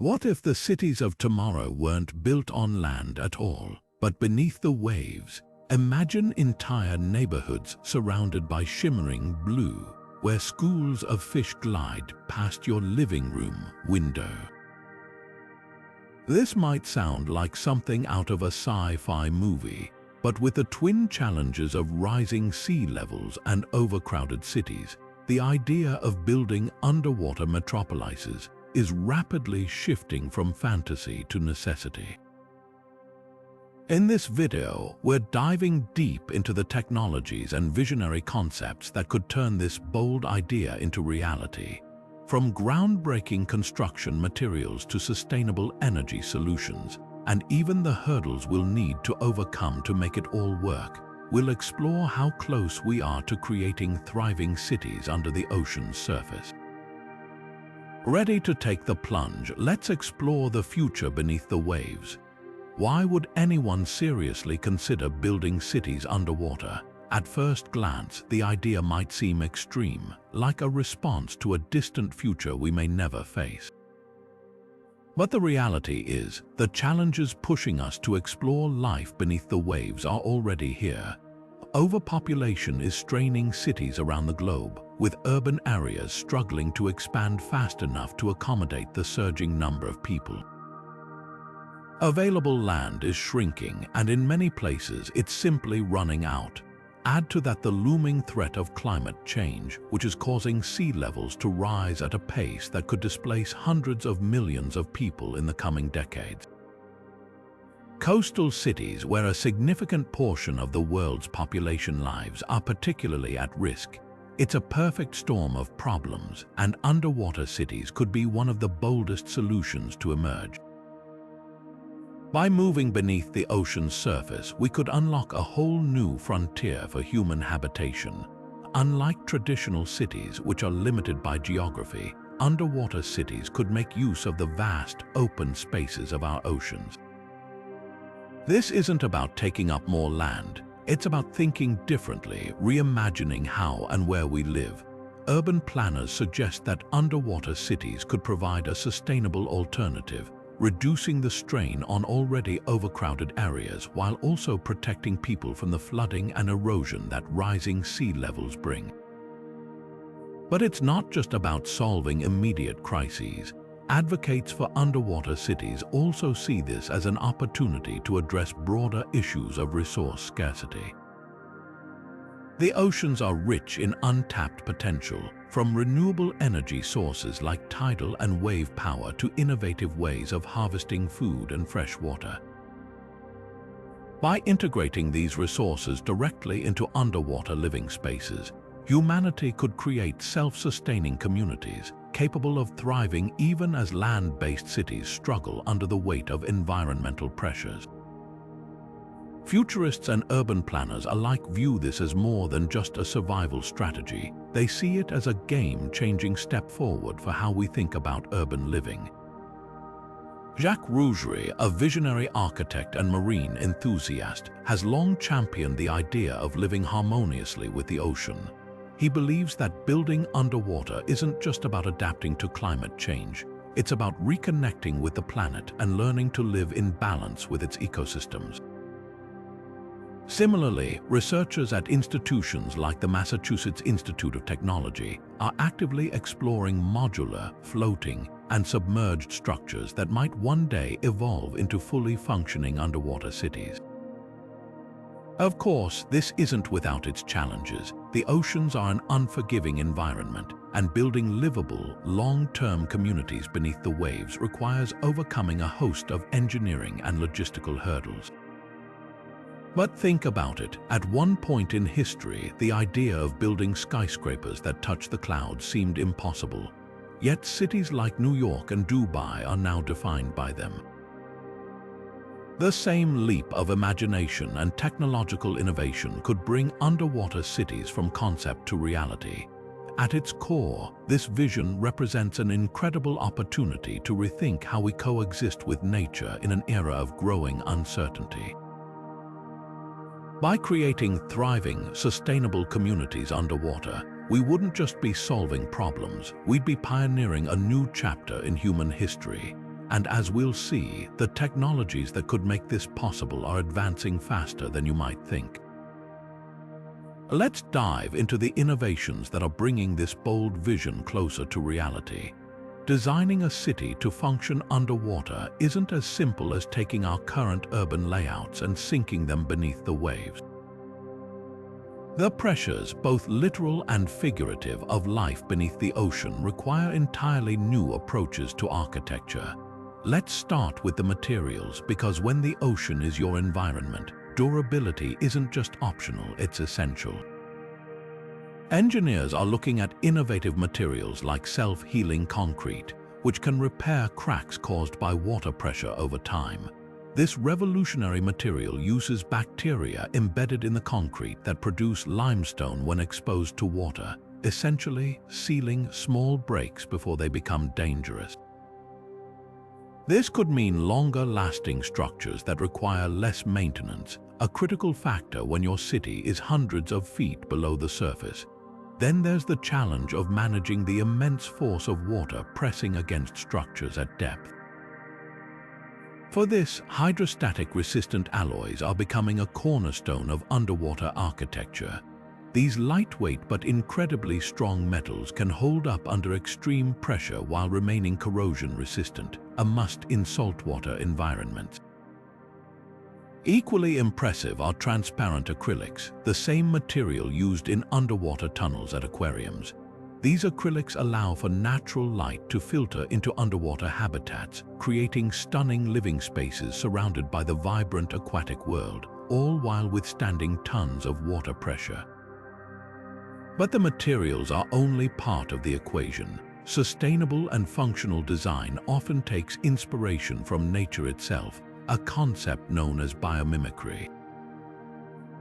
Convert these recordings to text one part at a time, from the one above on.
What if the cities of tomorrow weren't built on land at all, but beneath the waves? Imagine entire neighborhoods surrounded by shimmering blue, where schools of fish glide past your living room window. This might sound like something out of a sci-fi movie, but with the twin challenges of rising sea levels and overcrowded cities, the idea of building underwater metropolises is rapidly shifting from fantasy to necessity. In this video, we're diving deep into the technologies and visionary concepts that could turn this bold idea into reality. From groundbreaking construction materials to sustainable energy solutions, and even the hurdles we'll need to overcome to make it all work, we'll explore how close we are to creating thriving cities under the ocean's surface. Ready to take the plunge, let's explore the future beneath the waves. Why would anyone seriously consider building cities underwater? At first glance, the idea might seem extreme, like a response to a distant future we may never face. But the reality is, the challenges pushing us to explore life beneath the waves are already here. Overpopulation is straining cities around the globe, with urban areas struggling to expand fast enough to accommodate the surging number of people. Available land is shrinking, and in many places it's simply running out. Add to that the looming threat of climate change, which is causing sea levels to rise at a pace that could displace hundreds of millions of people in the coming decades. Coastal cities, where a significant portion of the world's population lives, are particularly at risk. It's a perfect storm of problems, and underwater cities could be one of the boldest solutions to emerge. By moving beneath the ocean's surface, we could unlock a whole new frontier for human habitation. Unlike traditional cities, which are limited by geography, underwater cities could make use of the vast, open spaces of our oceans. This isn't about taking up more land. It's about thinking differently, reimagining how and where we live. Urban planners suggest that underwater cities could provide a sustainable alternative, reducing the strain on already overcrowded areas while also protecting people from the flooding and erosion that rising sea levels bring. But it's not just about solving immediate crises. Advocates for underwater cities also see this as an opportunity to address broader issues of resource scarcity. The oceans are rich in untapped potential, from renewable energy sources like tidal and wave power to innovative ways of harvesting food and fresh water. By integrating these resources directly into underwater living spaces, humanity could create self-sustaining communities, capable of thriving even as land-based cities struggle under the weight of environmental pressures. Futurists and urban planners alike view this as more than just a survival strategy. They see it as a game-changing step forward for how we think about urban living. Jacques Rougerie, a visionary architect and marine enthusiast, has long championed the idea of living harmoniously with the ocean. He believes that building underwater isn't just about adapting to climate change. It's about reconnecting with the planet and learning to live in balance with its ecosystems. Similarly, researchers at institutions like the Massachusetts Institute of Technology are actively exploring modular, floating, and submerged structures that might one day evolve into fully functioning underwater cities. Of course, this isn't without its challenges. The oceans are an unforgiving environment, and building livable, long-term communities beneath the waves requires overcoming a host of engineering and logistical hurdles. But think about it. At one point in history, the idea of building skyscrapers that touch the clouds seemed impossible. Yet cities like New York and Dubai are now defined by them. The same leap of imagination and technological innovation could bring underwater cities from concept to reality. At its core, this vision represents an incredible opportunity to rethink how we coexist with nature in an era of growing uncertainty. By creating thriving, sustainable communities underwater, we wouldn't just be solving problems, we'd be pioneering a new chapter in human history. And as we'll see, the technologies that could make this possible are advancing faster than you might think. Let's dive into the innovations that are bringing this bold vision closer to reality. Designing a city to function underwater isn't as simple as taking our current urban layouts and sinking them beneath the waves. The pressures, both literal and figurative, of life beneath the ocean require entirely new approaches to architecture. Let's start with the materials, because when the ocean is your environment, durability isn't just optional, it's essential. Engineers are looking at innovative materials like self-healing concrete, which can repair cracks caused by water pressure over time. This revolutionary material uses bacteria embedded in the concrete that produce limestone when exposed to water, essentially sealing small breaks before they become dangerous. This could mean longer-lasting structures that require less maintenance, a critical factor when your city is hundreds of feet below the surface. Then there's the challenge of managing the immense force of water pressing against structures at depth. For this, hydrostatic-resistant alloys are becoming a cornerstone of underwater architecture. These lightweight but incredibly strong metals can hold up under extreme pressure while remaining corrosion-resistant, a must in saltwater environments. Equally impressive are transparent acrylics, the same material used in underwater tunnels at aquariums. These acrylics allow for natural light to filter into underwater habitats, creating stunning living spaces surrounded by the vibrant aquatic world, all while withstanding tons of water pressure. But the materials are only part of the equation. Sustainable and functional design often takes inspiration from nature itself, a concept known as biomimicry.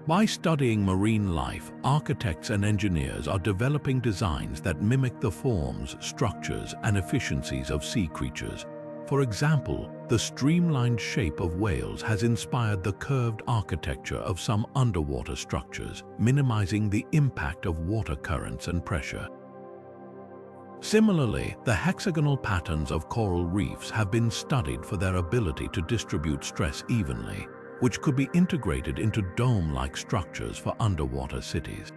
By studying marine life, architects and engineers are developing designs that mimic the forms, structures, and efficiencies of sea creatures. For example, the streamlined shape of whales has inspired the curved architecture of some underwater structures, minimizing the impact of water currents and pressure. Similarly, the hexagonal patterns of coral reefs have been studied for their ability to distribute stress evenly, which could be integrated into dome-like structures for underwater cities.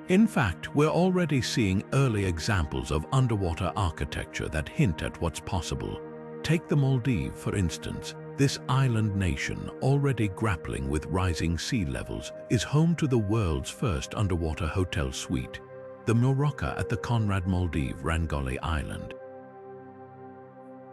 In fact, we're already seeing early examples of underwater architecture that hint at what's possible. Take the Maldives, for instance. This island nation, already grappling with rising sea levels, is home to the world's first underwater hotel suite, the Muraka at the Conrad Maldives Rangoli Island.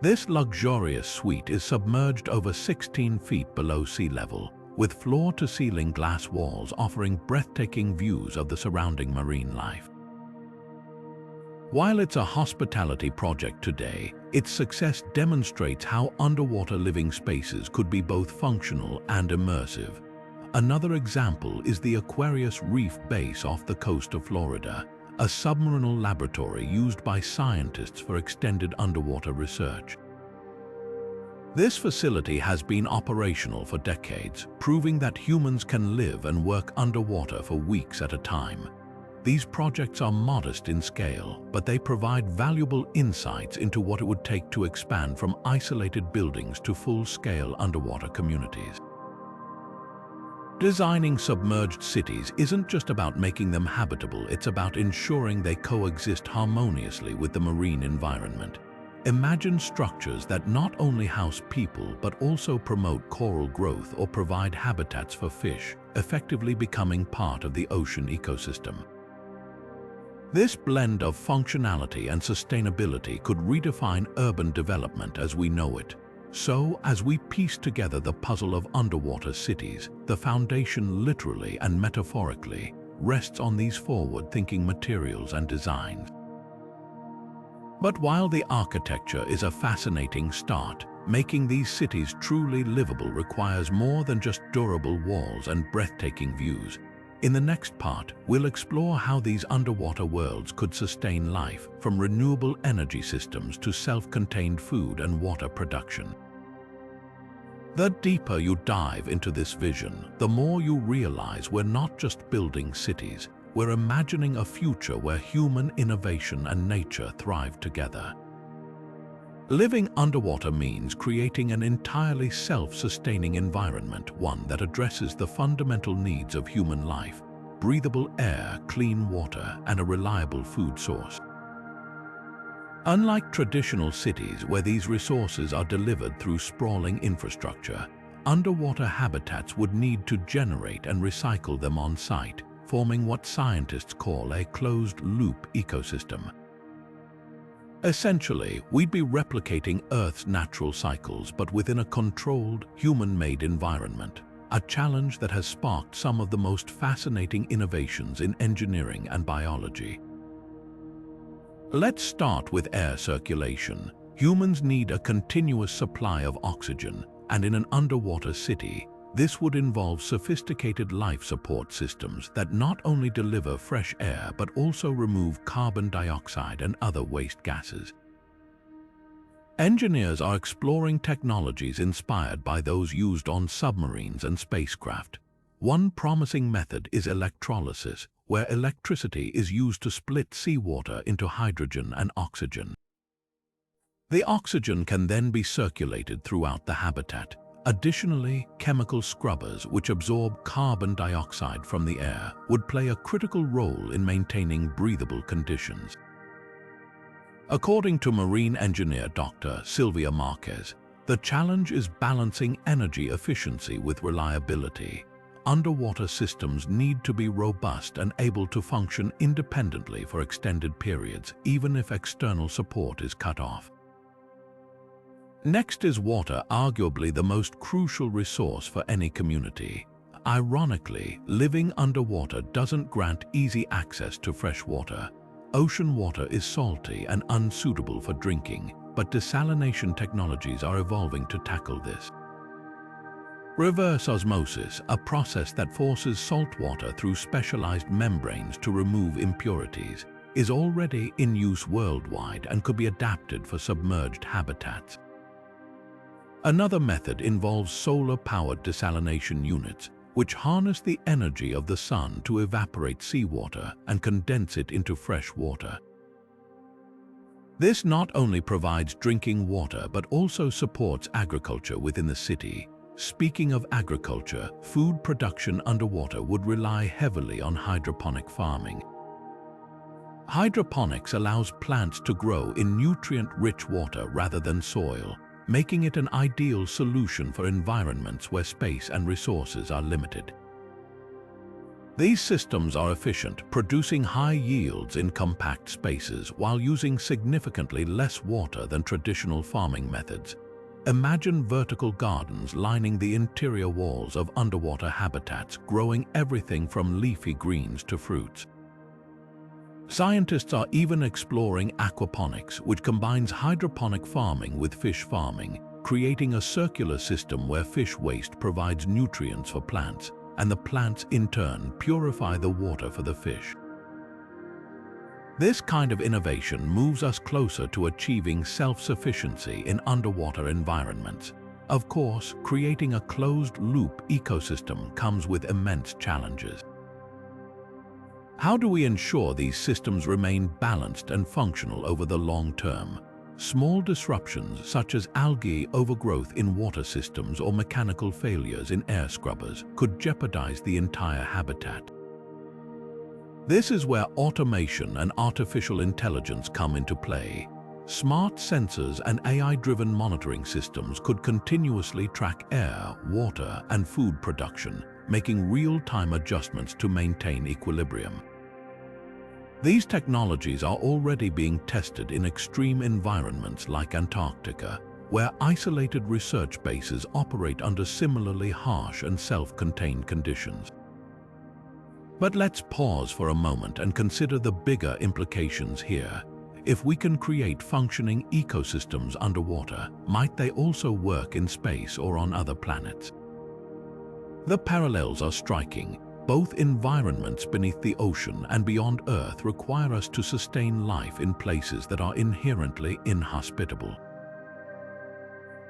This luxurious suite is submerged over 16 feet below sea level, with floor-to-ceiling glass walls offering breathtaking views of the surrounding marine life. While it's a hospitality project today, its success demonstrates how underwater living spaces could be both functional and immersive. Another example is the Aquarius Reef Base off the coast of Florida, a submarine laboratory used by scientists for extended underwater research. This facility has been operational for decades, proving that humans can live and work underwater for weeks at a time. These projects are modest in scale, but they provide valuable insights into what it would take to expand from isolated buildings to full-scale underwater communities. Designing submerged cities isn't just about making them habitable, it's about ensuring they coexist harmoniously with the marine environment. Imagine structures that not only house people but also promote coral growth or provide habitats for fish, effectively becoming part of the ocean ecosystem. This blend of functionality and sustainability could redefine urban development as we know it. So, as we piece together the puzzle of underwater cities, the foundation literally and metaphorically rests on these forward-thinking materials and designs. But while the architecture is a fascinating start, making these cities truly livable requires more than just durable walls and breathtaking views. In the next part, we'll explore how these underwater worlds could sustain life, from renewable energy systems to self-contained food and water production. The deeper you dive into this vision, the more you realize we're not just building cities, we're imagining a future where human innovation and nature thrive together. Living underwater means creating an entirely self-sustaining environment, one that addresses the fundamental needs of human life: breathable air, clean water, and a reliable food source. Unlike traditional cities where these resources are delivered through sprawling infrastructure, underwater habitats would need to generate and recycle them on site, forming what scientists call a closed-loop ecosystem. Essentially, we'd be replicating Earth's natural cycles but within a controlled, human-made environment, a challenge that has sparked some of the most fascinating innovations in engineering and biology. Let's start with air circulation. Humans need a continuous supply of oxygen, and in an underwater city, this would involve sophisticated life support systems that not only deliver fresh air but also remove carbon dioxide and other waste gases. Engineers are exploring technologies inspired by those used on submarines and spacecraft. One promising method is electrolysis, where electricity is used to split seawater into hydrogen and oxygen. The oxygen can then be circulated throughout the habitat. Additionally, chemical scrubbers, which absorb carbon dioxide from the air, would play a critical role in maintaining breathable conditions. According to marine engineer Dr. Sylvia Marquez, the challenge is balancing energy efficiency with reliability. Underwater systems need to be robust and able to function independently for extended periods, even if external support is cut off. Next is water, arguably the most crucial resource for any community. Ironically, living underwater doesn't grant easy access to fresh water. Ocean water is salty and unsuitable for drinking, but desalination technologies are evolving to tackle this. Reverse osmosis, a process that forces salt water through specialized membranes to remove impurities, is already in use worldwide and could be adapted for submerged habitats. Another method involves solar-powered desalination units, which harness the energy of the sun to evaporate seawater and condense it into fresh water. This not only provides drinking water but also supports agriculture within the city. Speaking of agriculture, food production underwater would rely heavily on hydroponic farming. Hydroponics allows plants to grow in nutrient-rich water rather than soil, making it an ideal solution for environments where space and resources are limited. These systems are efficient, producing high yields in compact spaces while using significantly less water than traditional farming methods. Imagine vertical gardens lining the interior walls of underwater habitats, growing everything from leafy greens to fruits. Scientists are even exploring aquaponics, which combines hydroponic farming with fish farming, creating a circular system where fish waste provides nutrients for plants, and the plants in turn purify the water for the fish. This kind of innovation moves us closer to achieving self-sufficiency in underwater environments. Of course, creating a closed-loop ecosystem comes with immense challenges. How do we ensure these systems remain balanced and functional over the long term? Small disruptions such as algae overgrowth in water systems or mechanical failures in air scrubbers could jeopardize the entire habitat. This is where automation and artificial intelligence come into play. Smart sensors and AI-driven monitoring systems could continuously track air, water, and food production, making real-time adjustments to maintain equilibrium. These technologies are already being tested in extreme environments like Antarctica, where isolated research bases operate under similarly harsh and self-contained conditions. But let's pause for a moment and consider the bigger implications here. If we can create functioning ecosystems underwater, might they also work in space or on other planets? The parallels are striking. Both environments beneath the ocean and beyond Earth require us to sustain life in places that are inherently inhospitable.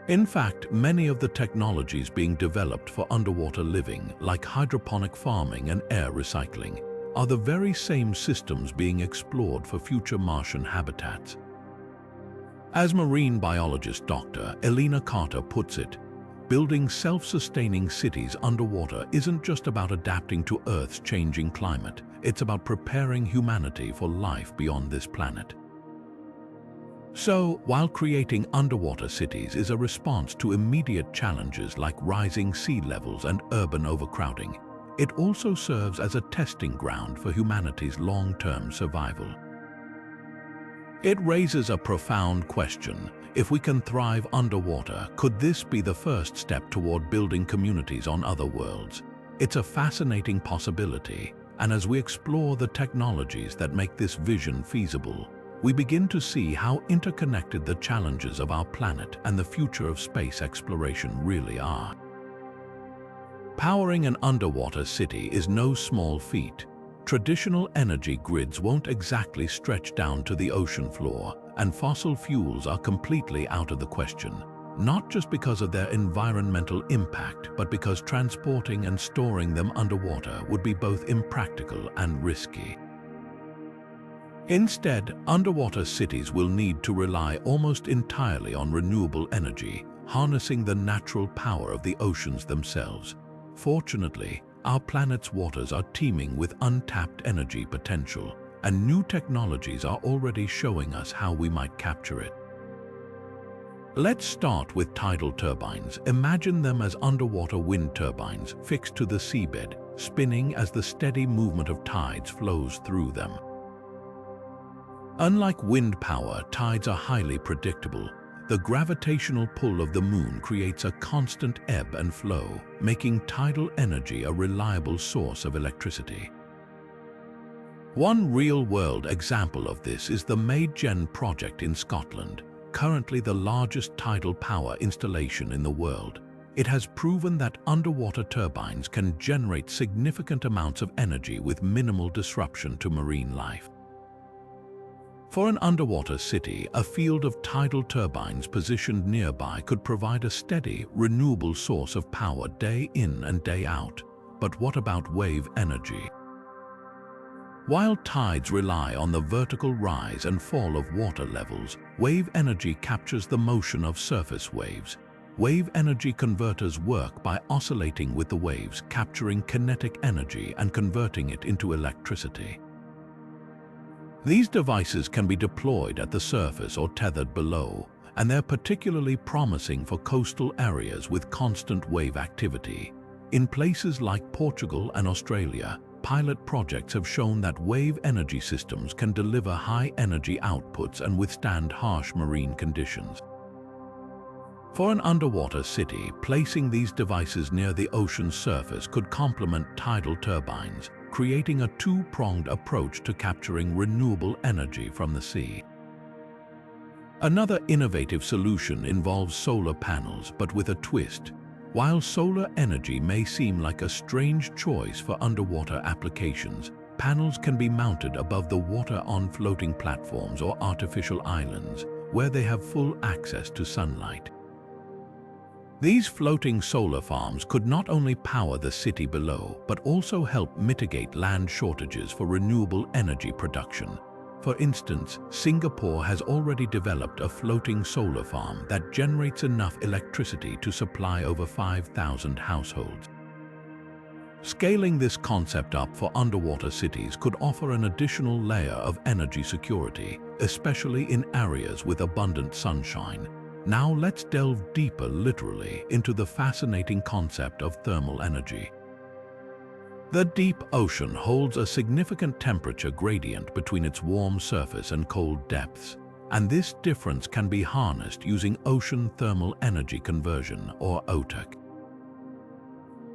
In fact, many of the technologies being developed for underwater living, like hydroponic farming and air recycling, are the very same systems being explored for future Martian habitats. As marine biologist Dr. Elena Carter puts it, building self-sustaining cities underwater isn't just about adapting to Earth's changing climate, it's about preparing humanity for life beyond this planet. So, while creating underwater cities is a response to immediate challenges like rising sea levels and urban overcrowding, it also serves as a testing ground for humanity's long-term survival. It raises a profound question. If we can thrive underwater, could this be the first step toward building communities on other worlds? It's a fascinating possibility, and as we explore the technologies that make this vision feasible, we begin to see how interconnected the challenges of our planet and the future of space exploration really are. Powering an underwater city is no small feat. Traditional energy grids won't exactly stretch down to the ocean floor, and fossil fuels are completely out of the question, not just because of their environmental impact, but because transporting and storing them underwater would be both impractical and risky. Instead, underwater cities will need to rely almost entirely on renewable energy, harnessing the natural power of the oceans themselves. Fortunately, our planet's waters are teeming with untapped energy potential, and new technologies are already showing us how we might capture it. Let's start with tidal turbines. Imagine them as underwater wind turbines fixed to the seabed, spinning as the steady movement of tides flows through them. Unlike wind power, tides are highly predictable. The gravitational pull of the moon creates a constant ebb and flow, making tidal energy a reliable source of electricity. One real-world example of this is the Maidgen project in Scotland, currently the largest tidal power installation in the world. It has proven that underwater turbines can generate significant amounts of energy with minimal disruption to marine life. For an underwater city, a field of tidal turbines positioned nearby could provide a steady, renewable source of power day in and day out. But what about wave energy? While tides rely on the vertical rise and fall of water levels, wave energy captures the motion of surface waves. Wave energy converters work by oscillating with the waves, capturing kinetic energy and converting it into electricity. These devices can be deployed at the surface or tethered below, and they're particularly promising for coastal areas with constant wave activity. In places like Portugal and Australia, pilot projects have shown that wave energy systems can deliver high energy outputs and withstand harsh marine conditions. For an underwater city, placing these devices near the ocean's surface could complement tidal turbines, creating a two-pronged approach to capturing renewable energy from the sea. Another innovative solution involves solar panels, but with a twist. While solar energy may seem like a strange choice for underwater applications, panels can be mounted above the water on floating platforms or artificial islands, where they have full access to sunlight. These floating solar farms could not only power the city below, but also help mitigate land shortages for renewable energy production. For instance, Singapore has already developed a floating solar farm that generates enough electricity to supply over 5,000 households. Scaling this concept up for underwater cities could offer an additional layer of energy security, especially in areas with abundant sunshine. Now let's delve deeper, literally, into the fascinating concept of thermal energy. The deep ocean holds a significant temperature gradient between its warm surface and cold depths, and this difference can be harnessed using ocean thermal energy conversion, or OTEC.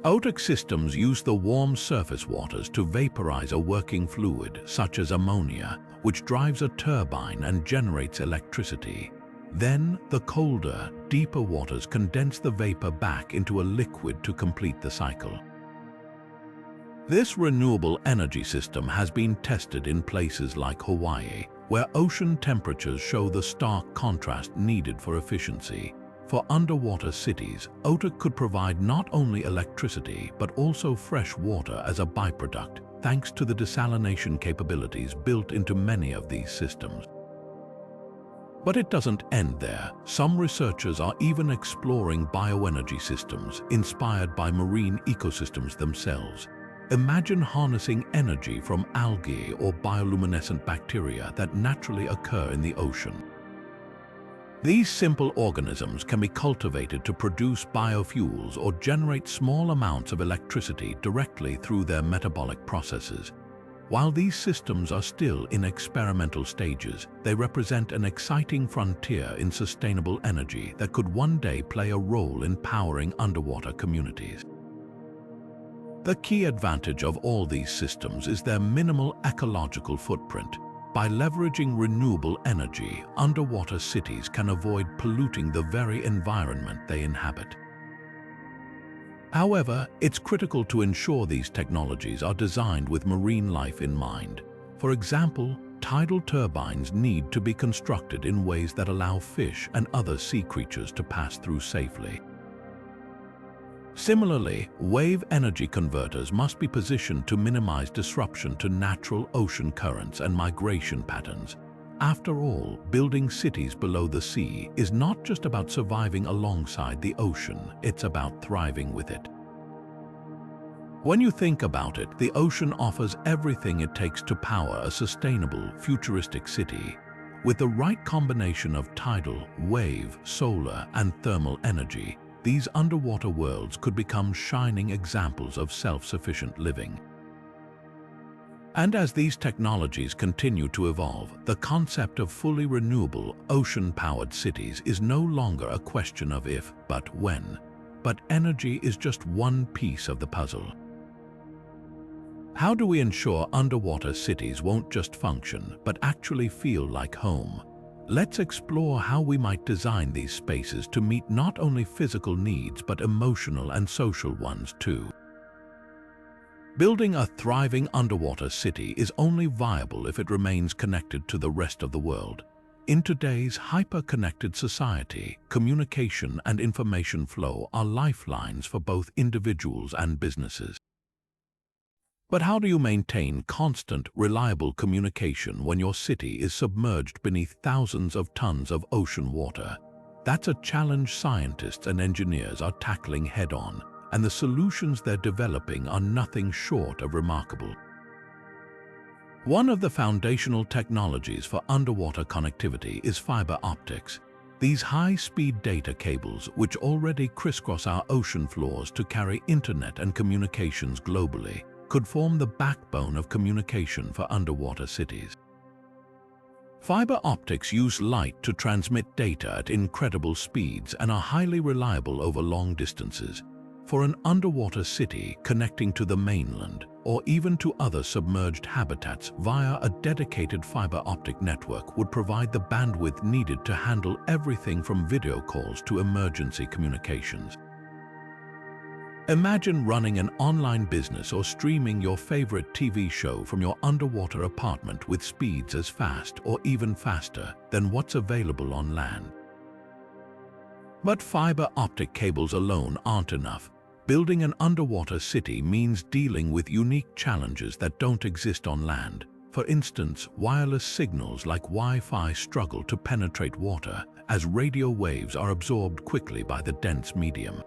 OTEC systems use the warm surface waters to vaporize a working fluid, such as ammonia, which drives a turbine and generates electricity. Then, the colder, deeper waters condense the vapor back into a liquid to complete the cycle. This renewable energy system has been tested in places like Hawaii, where ocean temperatures show the stark contrast needed for efficiency. For underwater cities, OTEC could provide not only electricity but also fresh water as a byproduct, thanks to the desalination capabilities built into many of these systems. But it doesn't end there. Some researchers are even exploring bioenergy systems inspired by marine ecosystems themselves. Imagine harnessing energy from algae or bioluminescent bacteria that naturally occur in the ocean. These simple organisms can be cultivated to produce biofuels or generate small amounts of electricity directly through their metabolic processes. While these systems are still in experimental stages, they represent an exciting frontier in sustainable energy that could one day play a role in powering underwater communities. The key advantage of all these systems is their minimal ecological footprint. By leveraging renewable energy, underwater cities can avoid polluting the very environment they inhabit. However, it's critical to ensure these technologies are designed with marine life in mind. For example, tidal turbines need to be constructed in ways that allow fish and other sea creatures to pass through safely. Similarly, wave energy converters must be positioned to minimize disruption to natural ocean currents and migration patterns. After all, building cities below the sea is not just about surviving alongside the ocean, it's about thriving with it. When you think about it, the ocean offers everything it takes to power a sustainable, futuristic city. With the right combination of tidal, wave, solar, and thermal energy, these underwater worlds could become shining examples of self-sufficient living. And as these technologies continue to evolve, the concept of fully renewable, ocean-powered cities is no longer a question of if, but when. But energy is just one piece of the puzzle. How do we ensure underwater cities won't just function, but actually feel like home? Let's explore how we might design these spaces to meet not only physical needs, but emotional and social ones too. Building a thriving underwater city is only viable if it remains connected to the rest of the world. In today's hyper-connected society, communication and information flow are lifelines for both individuals and businesses. But how do you maintain constant, reliable communication when your city is submerged beneath thousands of tons of ocean water? That's a challenge scientists and engineers are tackling head-on, and the solutions they're developing are nothing short of remarkable. One of the foundational technologies for underwater connectivity is fiber optics. These high-speed data cables, which already crisscross our ocean floors to carry internet and communications globally, could form the backbone of communication for underwater cities. Fiber optics use light to transmit data at incredible speeds and are highly reliable over long distances. For an underwater city connecting to the mainland or even to other submerged habitats via a dedicated fiber optic network would provide the bandwidth needed to handle everything from video calls to emergency communications. Imagine running an online business or streaming your favorite TV show from your underwater apartment with speeds as fast or even faster than what's available on land. But fiber optic cables alone aren't enough. Building an underwater city means dealing with unique challenges that don't exist on land. For instance, wireless signals like Wi-Fi struggle to penetrate water as radio waves are absorbed quickly by the dense medium.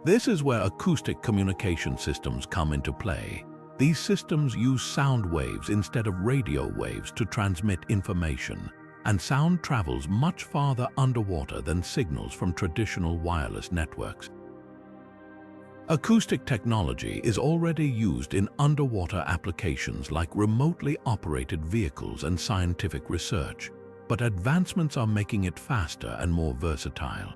This is where acoustic communication systems come into play. These systems use sound waves instead of radio waves to transmit information, and sound travels much farther underwater than signals from traditional wireless networks. Acoustic technology is already used in underwater applications like remotely operated vehicles and scientific research, but advancements are making it faster and more versatile.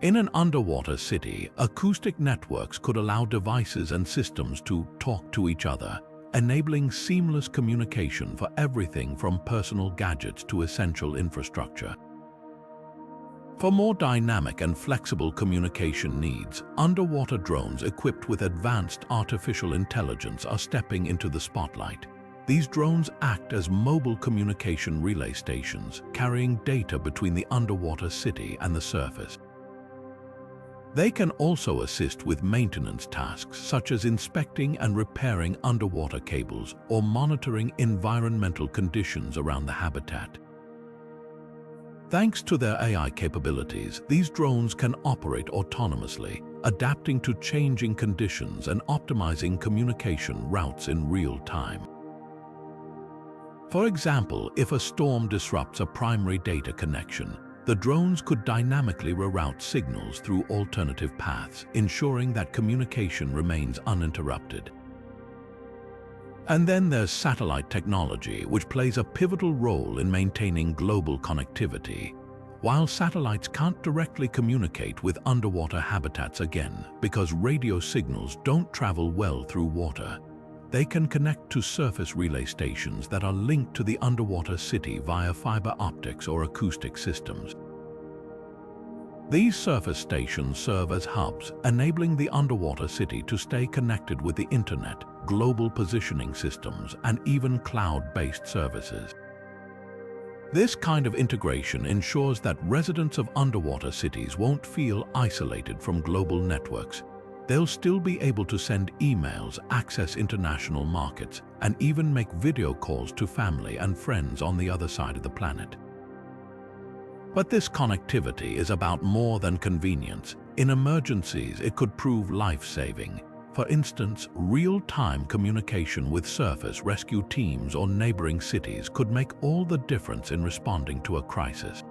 In an underwater city, acoustic networks could allow devices and systems to talk to each other, enabling seamless communication for everything from personal gadgets to essential infrastructure. For more dynamic and flexible communication needs, underwater drones equipped with advanced artificial intelligence are stepping into the spotlight. These drones act as mobile communication relay stations, carrying data between the underwater city and the surface. They can also assist with maintenance tasks such as inspecting and repairing underwater cables or monitoring environmental conditions around the habitat. Thanks to their AI capabilities, these drones can operate autonomously, adapting to changing conditions and optimizing communication routes in real time. For example, if a storm disrupts a primary data connection, the drones could dynamically reroute signals through alternative paths, ensuring that communication remains uninterrupted. And then there's satellite technology, which plays a pivotal role in maintaining global connectivity. While satellites can't directly communicate with underwater habitats again because radio signals don't travel well through water, they can connect to surface relay stations that are linked to the underwater city via fiber optics or acoustic systems. These surface stations serve as hubs, enabling the underwater city to stay connected with the internet, global positioning systems, and even cloud-based services. This kind of integration ensures that residents of underwater cities won't feel isolated from global networks. They'll still be able to send emails, access international markets, and even make video calls to family and friends on the other side of the planet. But this connectivity is about more than convenience. In emergencies, it could prove life-saving. For instance, real-time communication with surface rescue teams or neighboring cities could make all the difference in responding to a crisis.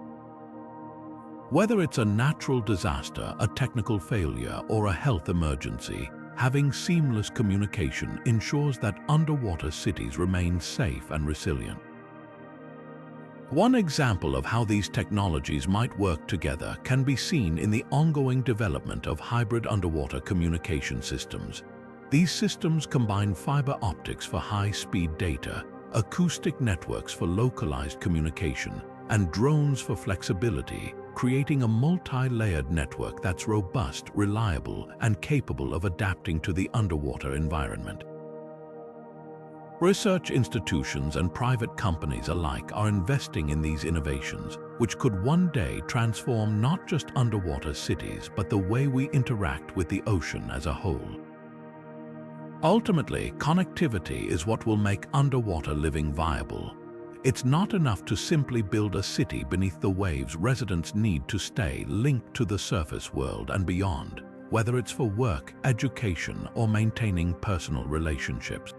Whether it's a natural disaster, a technical failure, or a health emergency, having seamless communication ensures that underwater cities remain safe and resilient. One example of how these technologies might work together can be seen in the ongoing development of hybrid underwater communication systems. These systems combine fiber optics for high-speed data, acoustic networks for localized communication, and drones for flexibility, creating a multi-layered network that's robust, reliable, and capable of adapting to the underwater environment. Research institutions and private companies alike are investing in these innovations, which could one day transform not just underwater cities, but the way we interact with the ocean as a whole. Ultimately, connectivity is what will make underwater living viable. It's not enough to simply build a city beneath the waves. Residents need to stay linked to the surface world and beyond, whether it's for work, education, or maintaining personal relationships.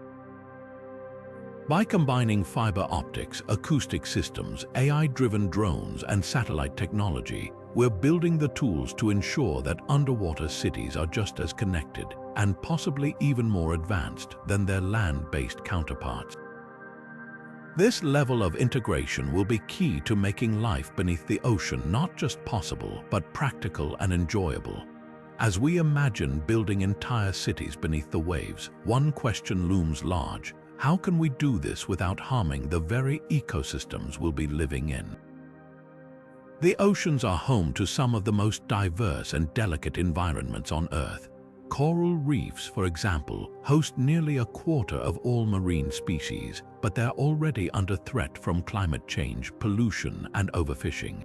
By combining fiber optics, acoustic systems, AI-driven drones, and satellite technology, we're building the tools to ensure that underwater cities are just as connected and possibly even more advanced than their land-based counterparts. This level of integration will be key to making life beneath the ocean not just possible, but practical and enjoyable. As we imagine building entire cities beneath the waves, one question looms large: how can we do this without harming the very ecosystems we'll be living in? The oceans are home to some of the most diverse and delicate environments on Earth. Coral reefs, for example, host nearly a quarter of all marine species, but they're already under threat from climate change, pollution, and overfishing.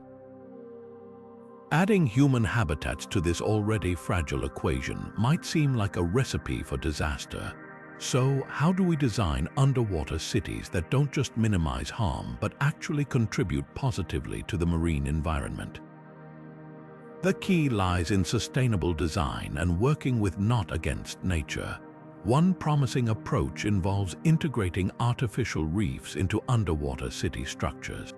Adding human habitats to this already fragile equation might seem like a recipe for disaster. So, how do we design underwater cities that don't just minimize harm, but actually contribute positively to the marine environment? The key lies in sustainable design and working with, not against, nature. One promising approach involves integrating artificial reefs into underwater city structures.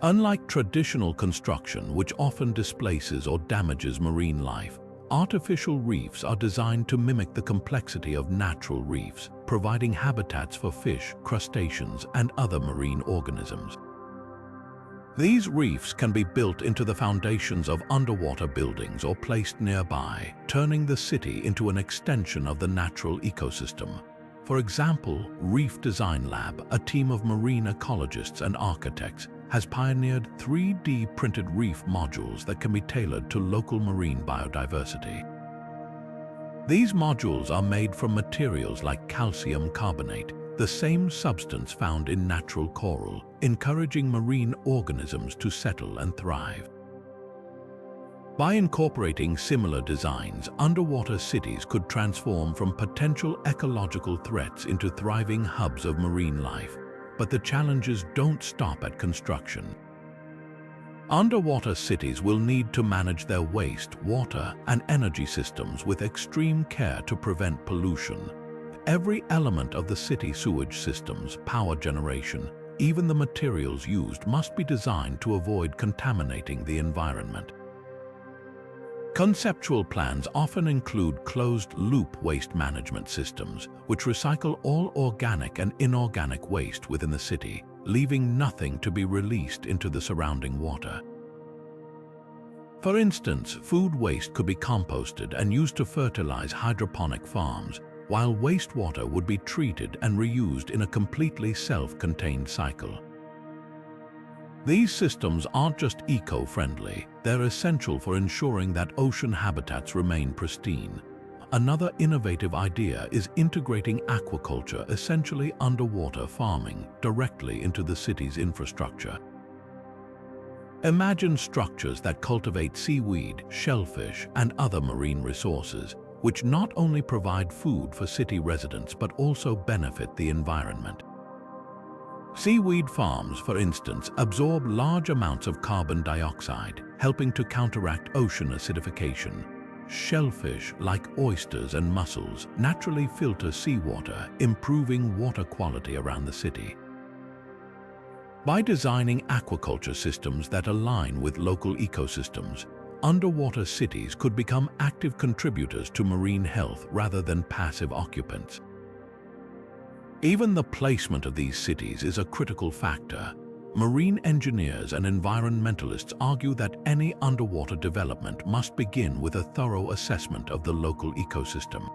Unlike traditional construction, which often displaces or damages marine life, artificial reefs are designed to mimic the complexity of natural reefs, providing habitats for fish, crustaceans, and other marine organisms. These reefs can be built into the foundations of underwater buildings or placed nearby, turning the city into an extension of the natural ecosystem. For example, Reef Design Lab, a team of marine ecologists and architects, has pioneered 3D printed reef modules that can be tailored to local marine biodiversity. These modules are made from materials like calcium carbonate, the same substance found in natural coral, encouraging marine organisms to settle and thrive. By incorporating similar designs, underwater cities could transform from potential ecological threats into thriving hubs of marine life. But the challenges don't stop at construction. Underwater cities will need to manage their waste, water, and energy systems with extreme care to prevent pollution. Every element of the city sewage systems, power generation, even the materials used must be designed to avoid contaminating the environment. Conceptual plans often include closed-loop waste management systems, which recycle all organic and inorganic waste within the city, leaving nothing to be released into the surrounding water. For instance, food waste could be composted and used to fertilize hydroponic farms, while wastewater would be treated and reused in a completely self-contained cycle. These systems aren't just eco-friendly, they're essential for ensuring that ocean habitats remain pristine. Another innovative idea is integrating aquaculture, essentially underwater farming, directly into the city's infrastructure. Imagine structures that cultivate seaweed, shellfish, and other marine resources, which not only provide food for city residents but also benefit the environment. Seaweed farms, for instance, absorb large amounts of carbon dioxide, helping to counteract ocean acidification. Shellfish, like oysters and mussels, naturally filter seawater, improving water quality around the city. By designing aquaculture systems that align with local ecosystems, underwater cities could become active contributors to marine health rather than passive occupants. Even the placement of these cities is a critical factor. Marine engineers and environmentalists argue that any underwater development must begin with a thorough assessment of the local ecosystem.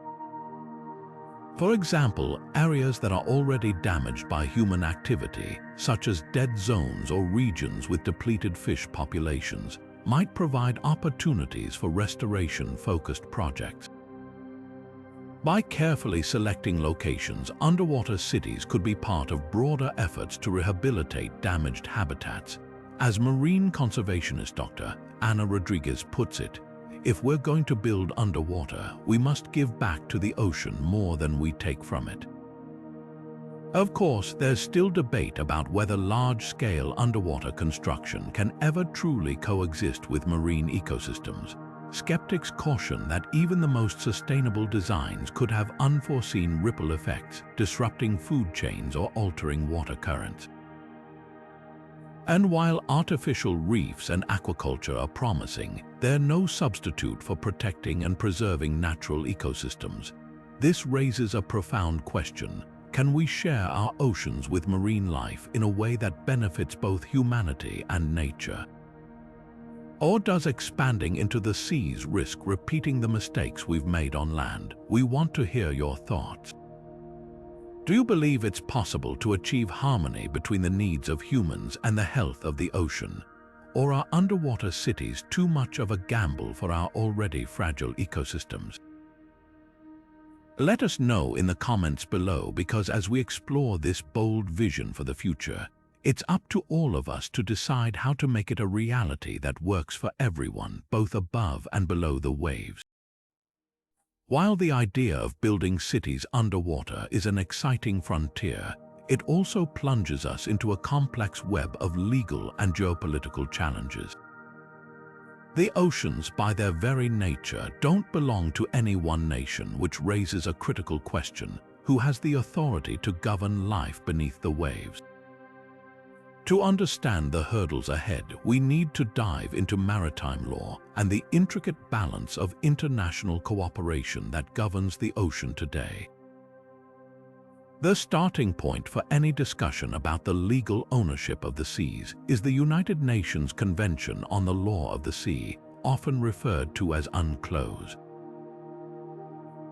For example, areas that are already damaged by human activity, such as dead zones or regions with depleted fish populations, might provide opportunities for restoration-focused projects. By carefully selecting locations, underwater cities could be part of broader efforts to rehabilitate damaged habitats. As marine conservationist Dr. Ana Rodriguez puts it, if we're going to build underwater, we must give back to the ocean more than we take from it. Of course, there's still debate about whether large-scale underwater construction can ever truly coexist with marine ecosystems. Skeptics caution that even the most sustainable designs could have unforeseen ripple effects, disrupting food chains or altering water currents. And while artificial reefs and aquaculture are promising, they're no substitute for protecting and preserving natural ecosystems. This raises a profound question. Can we share our oceans with marine life in a way that benefits both humanity and nature? Or does expanding into the seas risk repeating the mistakes we've made on land? We want to hear your thoughts. Do you believe it's possible to achieve harmony between the needs of humans and the health of the ocean? Or are underwater cities too much of a gamble for our already fragile ecosystems? Let us know in the comments below, because as we explore this bold vision for the future, it's up to all of us to decide how to make it a reality that works for everyone, both above and below the waves. While the idea of building cities underwater is an exciting frontier, it also plunges us into a complex web of legal and geopolitical challenges. The oceans, by their very nature, don't belong to any one nation, which raises a critical question: who has the authority to govern life beneath the waves? To understand the hurdles ahead, we need to dive into maritime law and the intricate balance of international cooperation that governs the ocean today. The starting point for any discussion about the legal ownership of the seas is the United Nations Convention on the Law of the Sea, often referred to as UNCLOS.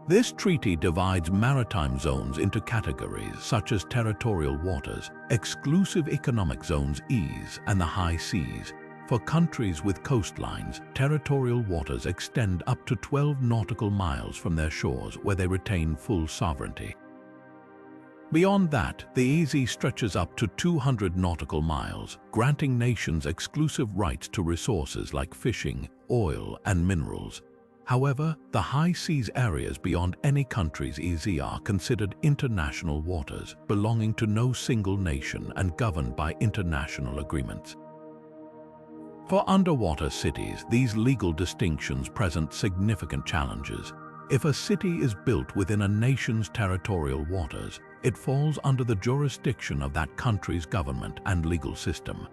This treaty divides maritime zones into categories such as territorial waters, exclusive economic zones (EEZ), and the high seas. For countries with coastlines, territorial waters extend up to 12 nautical miles from their shores, where they retain full sovereignty. Beyond that, the EEZ stretches up to 200 nautical miles, granting nations exclusive rights to resources like fishing, oil, and minerals. However, the high seas areas beyond any country's EEZ are considered international waters, belonging to no single nation and governed by international agreements. For underwater cities, these legal distinctions present significant challenges. If a city is built within a nation's territorial waters, it falls under the jurisdiction of that country's government and legal system.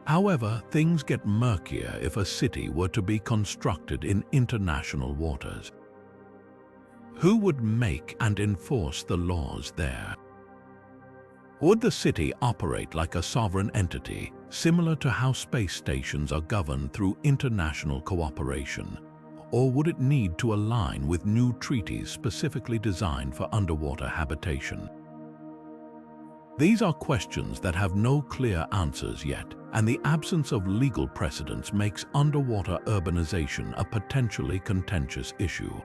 However, things get murkier if a city were to be constructed in international waters. Who would make and enforce the laws there? Would the city operate like a sovereign entity, similar to how space stations are governed through international cooperation? Or would it need to align with new treaties specifically designed for underwater habitation? These are questions that have no clear answers yet, and the absence of legal precedents makes underwater urbanization a potentially contentious issue.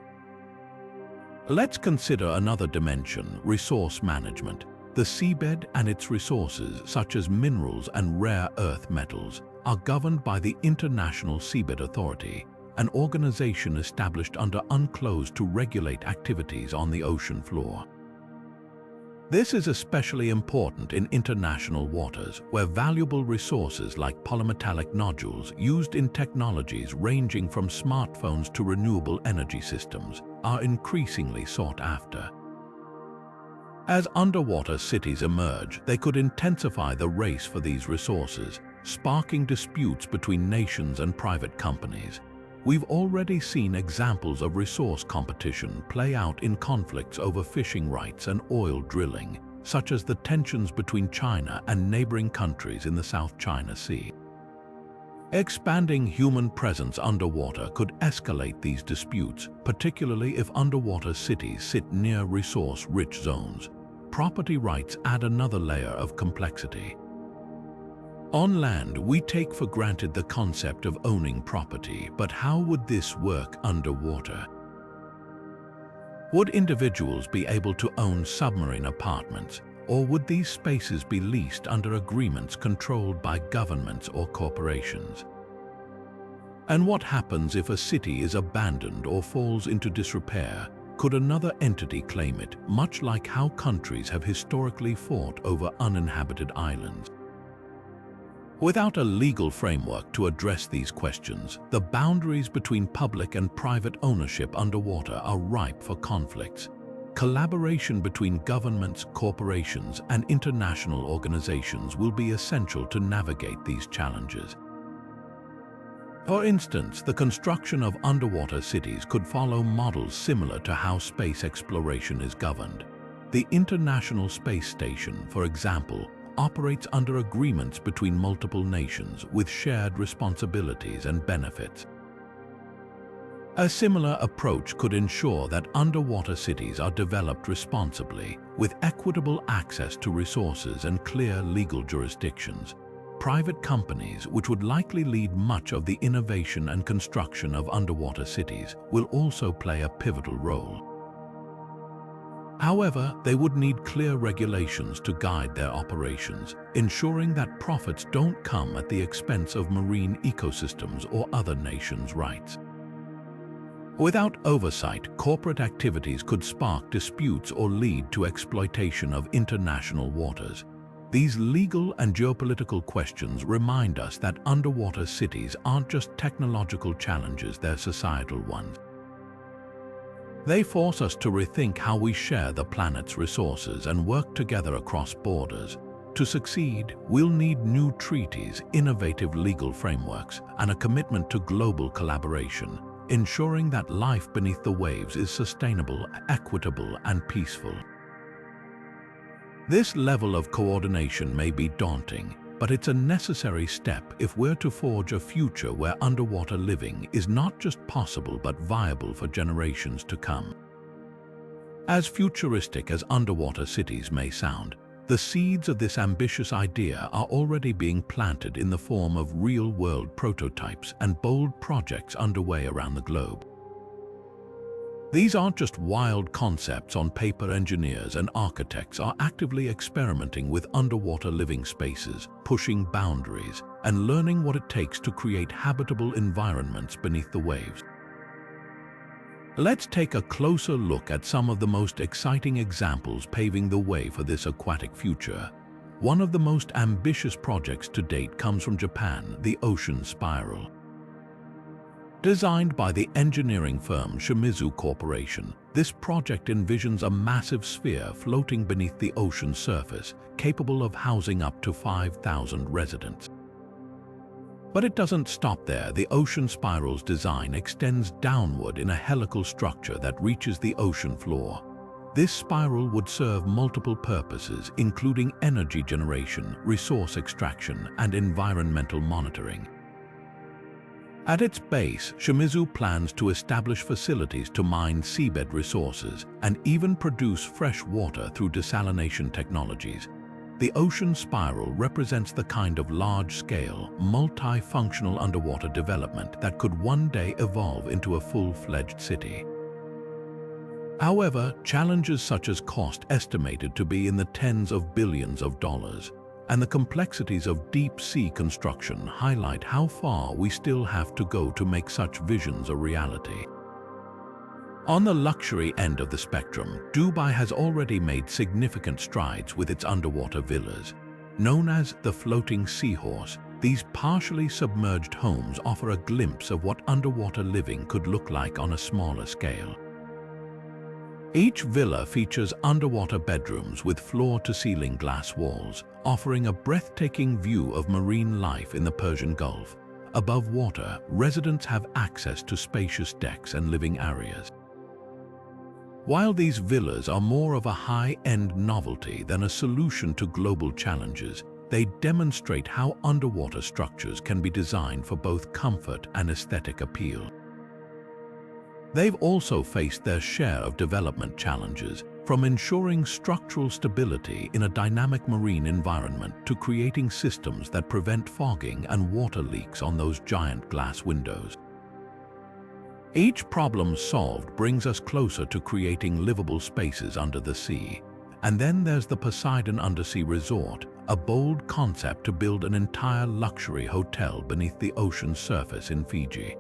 Let's consider another dimension: resource management. The seabed and its resources, such as minerals and rare earth metals, are governed by the International Seabed Authority, an organization established under UNCLOS to regulate activities on the ocean floor. This is especially important in international waters, where valuable resources like polymetallic nodules used in technologies ranging from smartphones to renewable energy systems are increasingly sought after. As underwater cities emerge, they could intensify the race for these resources, sparking disputes between nations and private companies. We've already seen examples of resource competition play out in conflicts over fishing rights and oil drilling, such as the tensions between China and neighboring countries in the South China Sea. Expanding human presence underwater could escalate these disputes, particularly if underwater cities sit near resource-rich zones. Property rights add another layer of complexity. On land, we take for granted the concept of owning property, but how would this work underwater? Would individuals be able to own submarine apartments, or would these spaces be leased under agreements controlled by governments or corporations? And what happens if a city is abandoned or falls into disrepair? Could another entity claim it, much like how countries have historically fought over uninhabited islands? Without a legal framework to address these questions, the boundaries between public and private ownership underwater are ripe for conflicts. Collaboration between governments, corporations, and international organizations will be essential to navigate these challenges. For instance, the construction of underwater cities could follow models similar to how space exploration is governed. The International Space Station, for example, operates under agreements between multiple nations with shared responsibilities and benefits. A similar approach could ensure that underwater cities are developed responsibly, with equitable access to resources and clear legal jurisdictions. Private companies, which would likely lead much of the innovation and construction of underwater cities, will also play a pivotal role. However, they would need clear regulations to guide their operations, ensuring that profits don't come at the expense of marine ecosystems or other nations' rights. Without oversight, corporate activities could spark disputes or lead to exploitation of international waters. These legal and geopolitical questions remind us that underwater cities aren't just technological challenges, they're societal ones. They force us to rethink how we share the planet's resources and work together across borders. To succeed, we'll need new treaties, innovative legal frameworks, and a commitment to global collaboration, ensuring that life beneath the waves is sustainable, equitable, and peaceful. This level of coordination may be daunting, but it's a necessary step if we're to forge a future where underwater living is not just possible but viable for generations to come. As futuristic as underwater cities may sound, the seeds of this ambitious idea are already being planted in the form of real-world prototypes and bold projects underway around the globe. These aren't just wild concepts on paper. Engineers and architects are actively experimenting with underwater living spaces, pushing boundaries, and learning what it takes to create habitable environments beneath the waves. Let's take a closer look at some of the most exciting examples paving the way for this aquatic future. One of the most ambitious projects to date comes from Japan, the Ocean Spiral. Designed by the engineering firm Shimizu Corporation, this project envisions a massive sphere floating beneath the ocean surface, capable of housing up to 5,000 residents. But it doesn't stop there. The Ocean Spiral's design extends downward in a helical structure that reaches the ocean floor. This spiral would serve multiple purposes, including energy generation, resource extraction, and environmental monitoring. At its base, Shimizu plans to establish facilities to mine seabed resources and even produce fresh water through desalination technologies. The Ocean Spiral represents the kind of large-scale, multi-functional underwater development that could one day evolve into a full-fledged city. However, challenges such as cost, estimated to be in the tens of billions of dollars, and the complexities of deep-sea construction highlight how far we still have to go to make such visions a reality. On the luxury end of the spectrum, Dubai has already made significant strides with its underwater villas. Known as the floating seahorse, these partially submerged homes offer a glimpse of what underwater living could look like on a smaller scale. Each villa features underwater bedrooms with floor-to-ceiling glass walls, offering a breathtaking view of marine life in the Persian Gulf. Above water, residents have access to spacious decks and living areas. While these villas are more of a high-end novelty than a solution to global challenges, they demonstrate how underwater structures can be designed for both comfort and aesthetic appeal. They've also faced their share of development challenges, from ensuring structural stability in a dynamic marine environment to creating systems that prevent fogging and water leaks on those giant glass windows. Each problem solved brings us closer to creating livable spaces under the sea. And then there's the Poseidon Undersea Resort, a bold concept to build an entire luxury hotel beneath the ocean's surface in Fiji.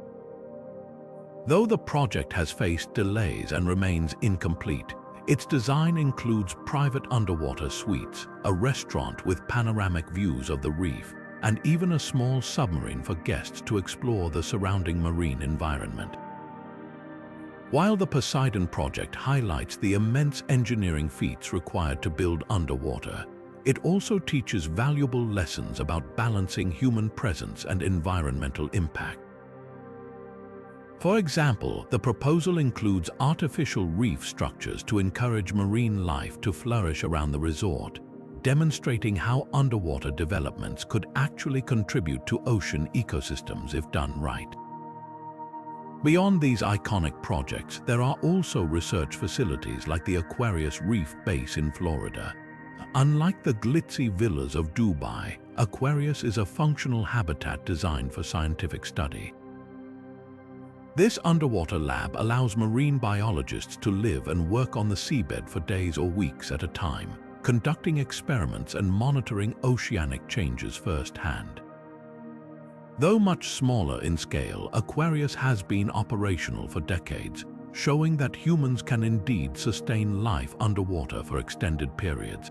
Though the project has faced delays and remains incomplete, its design includes private underwater suites, a restaurant with panoramic views of the reef, and even a small submarine for guests to explore the surrounding marine environment. While the Poseidon project highlights the immense engineering feats required to build underwater, it also teaches valuable lessons about balancing human presence and environmental impact. For example, the proposal includes artificial reef structures to encourage marine life to flourish around the resort, demonstrating how underwater developments could actually contribute to ocean ecosystems if done right. Beyond these iconic projects, there are also research facilities like the Aquarius Reef Base in Florida. Unlike the glitzy villas of Dubai, Aquarius is a functional habitat designed for scientific study. This underwater lab allows marine biologists to live and work on the seabed for days or weeks at a time, conducting experiments and monitoring oceanic changes firsthand. Though much smaller in scale, Aquarius has been operational for decades, showing that humans can indeed sustain life underwater for extended periods.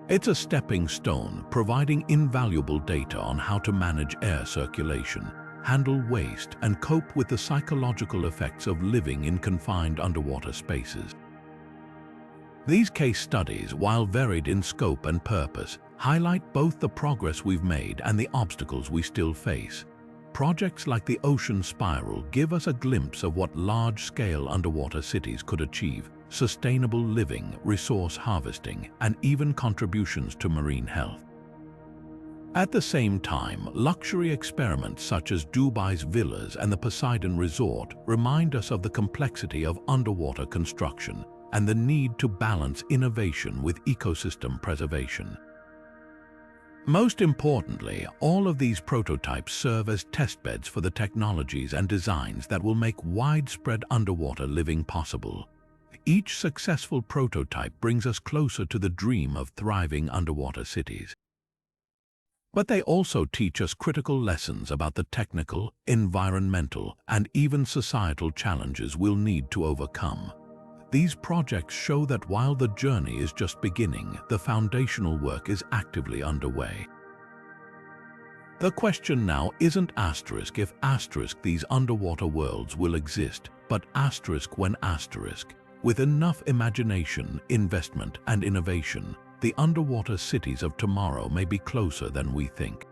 It's a stepping stone, providing invaluable data on how to manage air circulation, handle waste, and cope with the psychological effects of living in confined underwater spaces. These case studies, while varied in scope and purpose, highlight both the progress we've made and the obstacles we still face. Projects like the Ocean Spiral give us a glimpse of what large-scale underwater cities could achieve: sustainable living, resource harvesting, and even contributions to marine health. At the same time, luxury experiments such as Dubai's villas and the Poseidon Resort remind us of the complexity of underwater construction and the need to balance innovation with ecosystem preservation. Most importantly, all of these prototypes serve as testbeds for the technologies and designs that will make widespread underwater living possible. Each successful prototype brings us closer to the dream of thriving underwater cities. But they also teach us critical lessons about the technical, environmental, and even societal challenges we'll need to overcome. These projects show that while the journey is just beginning, the foundational work is actively underway. The question now isn't asterisk if asterisk these underwater worlds will exist, but asterisk when asterisk. With enough imagination, investment, and innovation, the underwater cities of tomorrow may be closer than we think.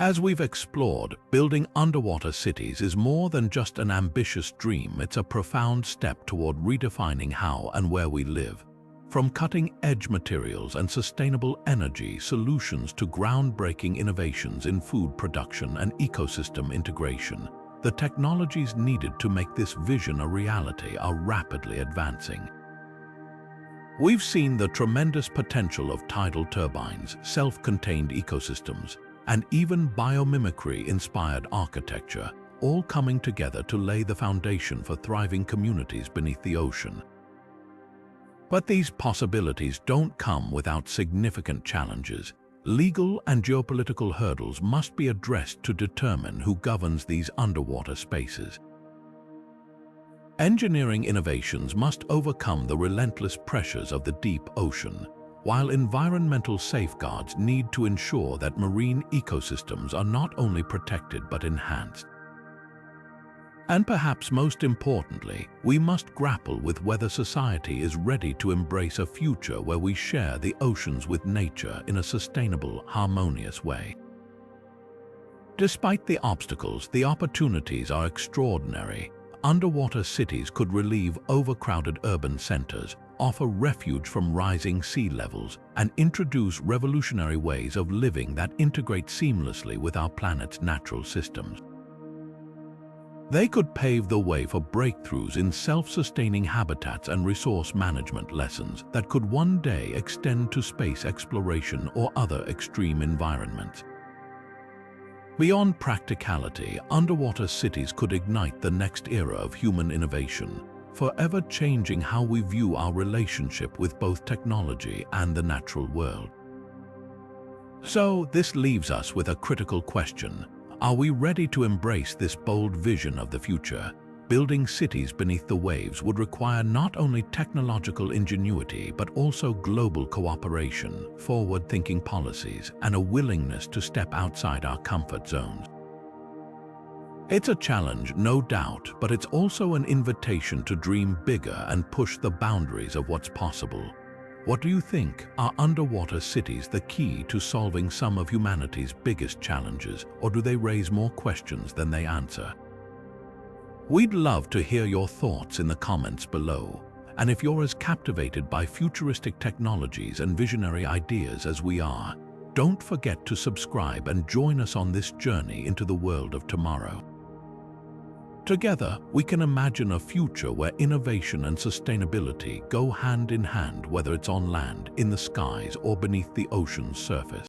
As we've explored, building underwater cities is more than just an ambitious dream. It's a profound step toward redefining how and where we live. From cutting-edge materials and sustainable energy solutions to groundbreaking innovations in food production and ecosystem integration, the technologies needed to make this vision a reality are rapidly advancing. We've seen the tremendous potential of tidal turbines, self-contained ecosystems, and even biomimicry-inspired architecture, all coming together to lay the foundation for thriving communities beneath the ocean. But these possibilities don't come without significant challenges. Legal and geopolitical hurdles must be addressed to determine who governs these underwater spaces. Engineering innovations must overcome the relentless pressures of the deep ocean, while environmental safeguards need to ensure that marine ecosystems are not only protected but enhanced. And perhaps most importantly, we must grapple with whether society is ready to embrace a future where we share the oceans with nature in a sustainable, harmonious way. Despite the obstacles, the opportunities are extraordinary. Underwater cities could relieve overcrowded urban centers, offer refuge from rising sea levels, and introduce revolutionary ways of living that integrate seamlessly with our planet's natural systems. They could pave the way for breakthroughs in self-sustaining habitats and resource management lessons that could one day extend to space exploration or other extreme environments. Beyond practicality, underwater cities could ignite the next era of human innovation, forever changing how we view our relationship with both technology and the natural world. So, this leaves us with a critical question. Are we ready to embrace this bold vision of the future? Building cities beneath the waves would require not only technological ingenuity but also global cooperation, forward-thinking policies, and a willingness to step outside our comfort zones. It's a challenge, no doubt, but it's also an invitation to dream bigger and push the boundaries of what's possible. What do you think? Are underwater cities the key to solving some of humanity's biggest challenges, or do they raise more questions than they answer? We'd love to hear your thoughts in the comments below. And if you're as captivated by futuristic technologies and visionary ideas as we are, don't forget to subscribe and join us on this journey into the world of tomorrow. Together, we can imagine a future where innovation and sustainability go hand in hand, whether it's on land, in the skies, or beneath the ocean's surface.